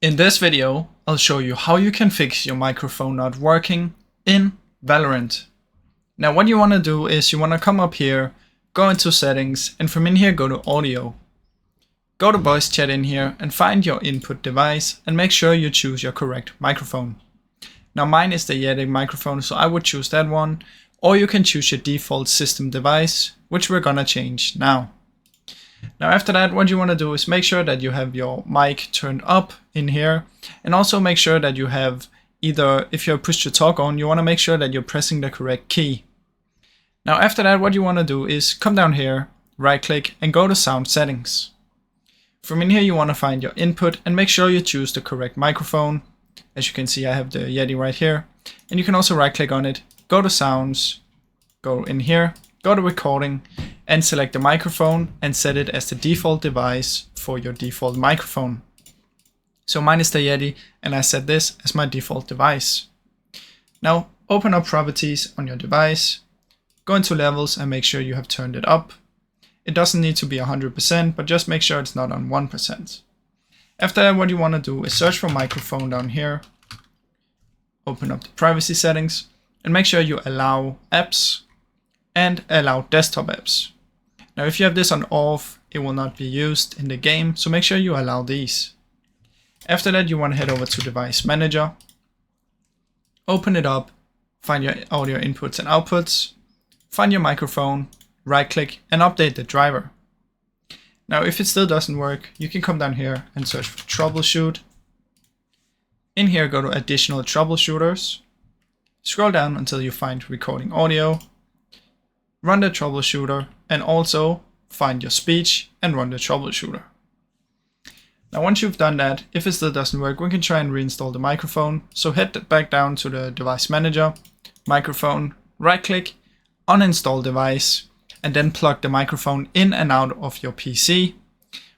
In this video, I'll show you how you can fix your microphone not working in Valorant. Now what you want to do is you want to come up here, go into settings, and from in here go to audio. Go to voice chat in here and find your input device and make sure you choose your correct microphone. Now mine is the Yeti microphone, so I would choose that one, or you can choose your default system device, which we're gonna change now. Now after that, what you want to do is make sure that you have your mic turned up in here, and also make sure that you have either, if you're push to talk on, you want to make sure that you're pressing the correct key. Now after that, what you want to do is come down here, right click and go to sound settings. From in here you want to find your input and make sure you choose the correct microphone. As you can see, I have the Yeti right here, and you can also right click on it, go to sounds, go in here, go to recording and select the microphone and set it as the default device for your default microphone. So mine is the Yeti and I set this as my default device. Now open up properties on your device, go into levels and make sure you have turned it up. It doesn't need to be 100%, but just make sure it's not on 1%. After that, what you want to do is search for microphone down here, open up the privacy settings and make sure you allow apps and allow desktop apps. Now if you have this on off, it will not be used in the game, so make sure you allow these. After that, you want to head over to device manager, open it up, find your audio inputs and outputs, find your microphone, right click and update the driver. Now if it still doesn't work, you can come down here and search for troubleshoot. In here go to additional troubleshooters, scroll down until you find recording audio, run the troubleshooter and also find your speech and run the troubleshooter. Now once you've done that, if it still doesn't work, we can try and reinstall the microphone. So head back down to the device manager, microphone, right click, uninstall device, and then plug the microphone in and out of your PC.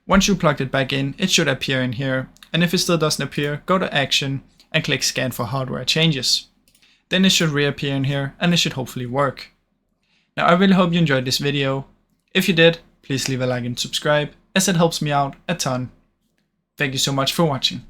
Once you plugged it back in, it should appear in here. And if it still doesn't appear, go to action and click scan for hardware changes. Then it should reappear in here and it should hopefully work. Now I really hope you enjoyed this video. If you did, please leave a like and subscribe, as it helps me out a ton. Thank you so much for watching.